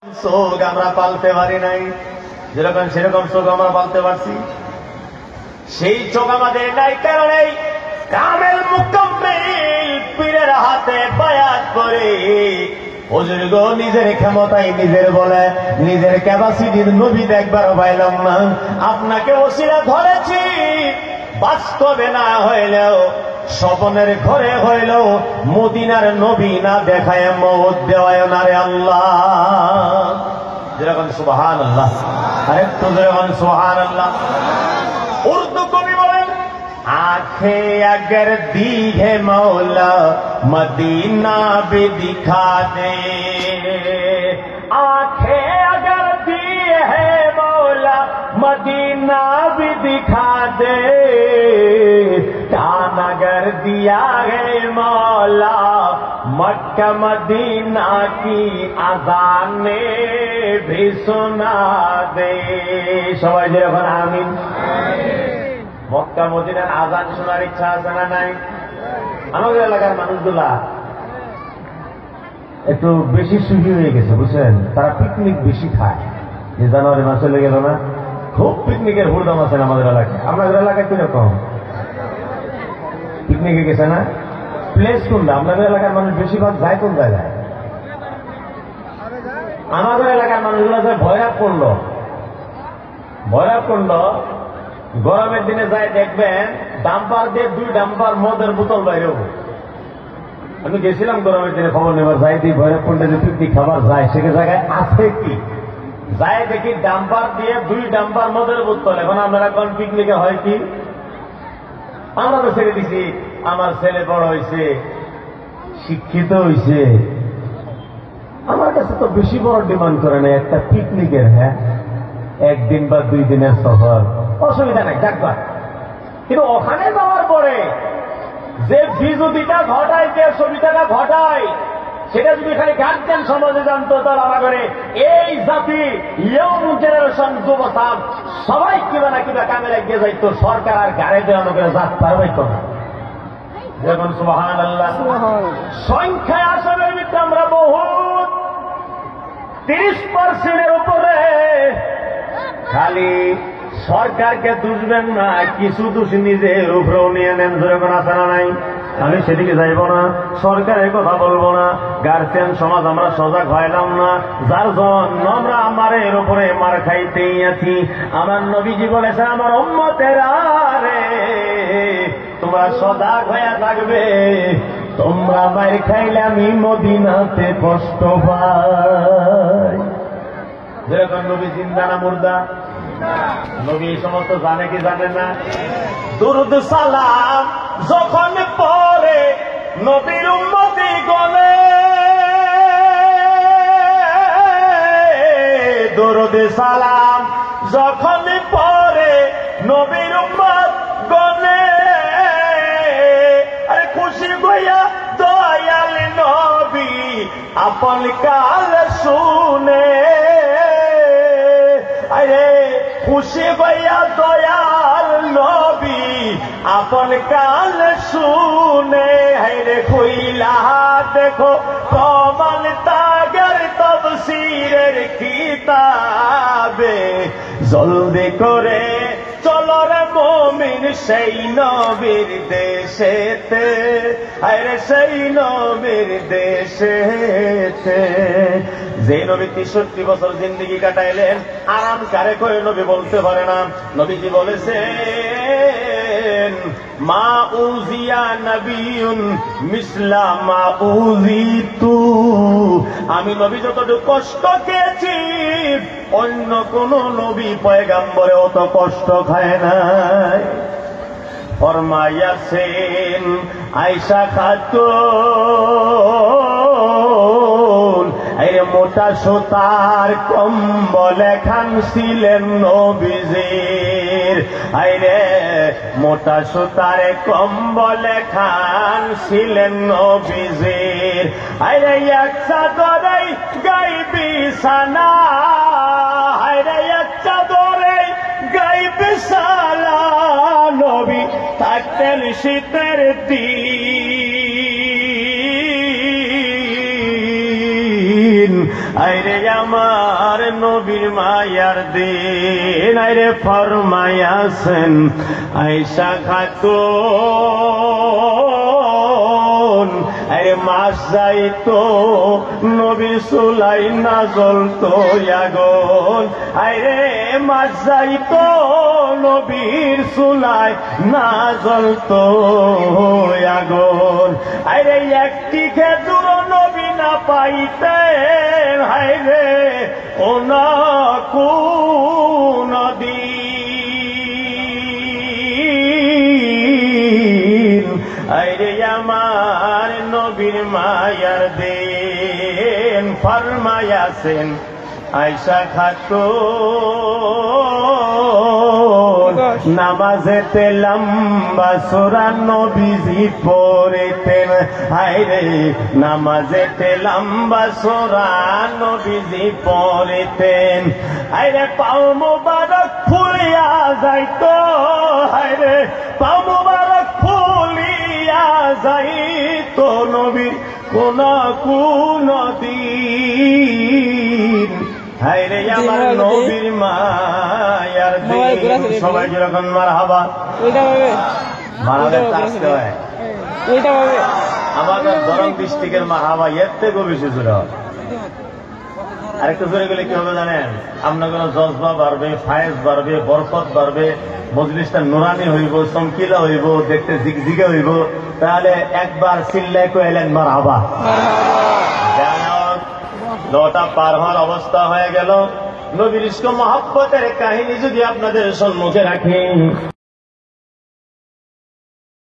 চোখ আমরা পালতে পারি নাই, যেরকম সেরকম চোখ আমরা পালতে পারছি। সেই চোখ আমাদের নাই কারণে কামেল মুকাম্মিল পীরের হাতে বায়াত করে হুজুর গো নিজের ক্ষমতায় নিজের বলে নিজের ক্যাপাসিটির নবী দেখবার পাইলাম না, আপনাকে ওসিলা ধরেছি। বাস্তবে না হইলেও স্বপ্নের ঘরে হইলেও মদিনার নবী না দেখায় মওত দেওয়ায় না রে আল্লাহ। যেরকম সুবহানাল্লাহ, আরেকটু যেরকম সুবহানাল্লাহ। উর্দু কবি বলেন, आंखे अगर दी है मौला मदीना भी दिखा दे, आंखें अगर दी है मौला मदीना भी दिखा दे, कान अगर दिया है मौला मक्का मदीना की अज़ाने भी सुना दे। সবাই যেরকম আমিন। মক্কা মদিনার আযান শোনার ইচ্ছা আছে না নাই? আমাদের এলাকার মানুষগুলা একটু বেশি সুখী হয়ে গেছে বুঝছেন, তারা পিকনিক বেশি খায়। যে জানুয়ারি মাস চলে গেল না, খুব পিকনিকের হুড়দাম আছে আমাদের এলাকায়। আপনাদের এলাকায় কিরকম পিকনিকে গেছে না? প্লেস কোনটা? আপনাদের এলাকার মানুষ বেশিরভাগ যায় কোন জায়গায়? আমাদের এলাকার মানুষগুলো যায় ভৈরবকুণ্ড। ভৈরবকুণ্ড গরমের দিনে যায় দেখবেন ডাম্পার দিয়ে 2 ডাম্পার মদের বোতল বাইরেও। আমি গেছিলাম গরমের দিনে খবর নেবার, যাই দিই ভৈরবকুণ্ডে যে পিকনিক খাবার যায় সে জায়গায় আছে কি, যাই দেখি ডাম্পার দিয়ে 2 ডাম্পার মদের বোতল। এখন আপনারা কোন পিকনিকে হয় কি? আমরা তো ছেড়ে দিছি, আমার ছেলে বড় হয়েছে, শিক্ষিত হয়েছে, আমার কাছে তো বেশি বড় ডিমান্ড করে না একটা পিকনিকের। হ্যাঁ, 1 দিন বা 2 দিনের সফর অসুবিধা নাই, যাকবা। কিন্তু ওখানে যাওয়ার পরে যে বিজুতিটা ঘটায়, যে ছবিটাটা ঘটায়, সেটা যদি খালি গার্জেন সমাজে জানতো, তাহলে আমাদের এই জাতি ইয়ং জেনারেশন যুবসাম সবাই কিবা না কিবা কামে লাগিয়ে যাইতো, সরকার আর গাড়ি দেওয়ানো করে যাত পারবাই তো না। যেমন সুবহানাল্লাহ, সংখ্যায় আসনের ভিতরে আমরা বহুত 30% উপরে। খালি সরকারকে দুষবেন না, কিছু দোষ নিজের উপরেও নিয়ে নেন। যেরকম আছে না নাই? আমি সেদিকে যাইব না, সরকারের কথা বলবো না, গার্জিয়ান সমাজ আমরা সজাগ হইলাম না, যার জন্য আমরা আমার এর উপরে মার খাইতেই আছি। আমার নবীজি বলেছে, আমার উম্মতেরা রে তোমরা সজাগ হয়ে থাকবে, তোমরা মার খাইলে আমি মদিনাতে কষ্ট পাই। যেরকম নবী জিন্দা না মুর্দা? নবী এই সমস্ত জানে কি জানে না? দুরুদ সালাম যখন পড়ে নবীর উম্মতি গণে, দুরুদ সালাম যখন পড়ে নবীর উম্মত গণে, আরে খুশি গইয়া দয়াল নবী আপন কাল শুনে, আরে খুশি হইয়া দয়াল নবী আপন কাল শুনে। হাইরে খুইলা দেখো প্রমাণ তাগের তাফসীরের কিতাবে, জলদি করে চলো রে মুমিন সেই নবীর দেশেতে, আরে সেই নবীর দেশেতে। যে নবী 63 বছর জিন্দেগি কাটাইলেন, আরাম কারে করে নবী বলতে পারে না। নবীজি বলেছেন, মা উজিয়া নবিয়ুন মিসলা মা উজিতু, আমি নবী যতটুকু কষ্ট পেয়েছি অন্য কোন নবী পয়গাম্বরে অত কষ্ট খায় নাই। ফরমাইয়াছেন আয়েশা খাতুন, এই মোটা সুতার কম্বল খান ছিলেন নবীজির, আইরে মোটা সুতার কম্বল খান ছিলেন নবীজির, আইরে এক চাদরে গাই বিছানা, আইরে এক চাদরে গাই বিছানা, নবী থাকতেন শীতের দিন, আইরে আমার নবীর মায়ার দিন আইরে ফরমায়াছেন আয়েশা খাতুন আরে মাস যাইতো নবীর চুলাই না জ্বলতো আগুন আইরে মাস যাইতো নবীর চুলাই না জ্বলতো আগুন আইরে একটি খেজুর নবী না পাইতেন হাইরে ও না কোন দিন আইরে আমার নবীর মায়ার দিন ফরমায়াছেন আয়েশা খাতুন নামাজেতে লম্বা সূরা নবীজি পড়তেন হায়রে নামাজেতে লম্বা সূরা নবীজি পড়তেন হায়রে পাও মোবারক ফুলিয়া যাইতো হায়রে পাও মোবারক ফুলিয়া যাইতো নবীর কোন দিন হায়রে আমার নবীর মায়ার দিন সবাই যেরকম মারহাবা মারাদের আসতে হয় আমাদের দরং ডিস্ট্রিক্টের মারহাবা এর থেকেও বেশি জোরে হয় আরেকটু জোরে গেলে কি হবে জানেন আপনার কোন জজবা বাড়বে ফায়েজ বাড়বে বরকত বাড়বে মজলিসটা নুরানি হইব চমকিলা হইব দেখতে জিগজিগে হইব তাহলে একবার চিল্লাই কইলেন মারহাবা 9টা পার হওয়ার অবস্থা হয়ে গেল নবীর ইশক মহব্বতের কাহিনী যদি আপনাদের সম্মুখে রাখি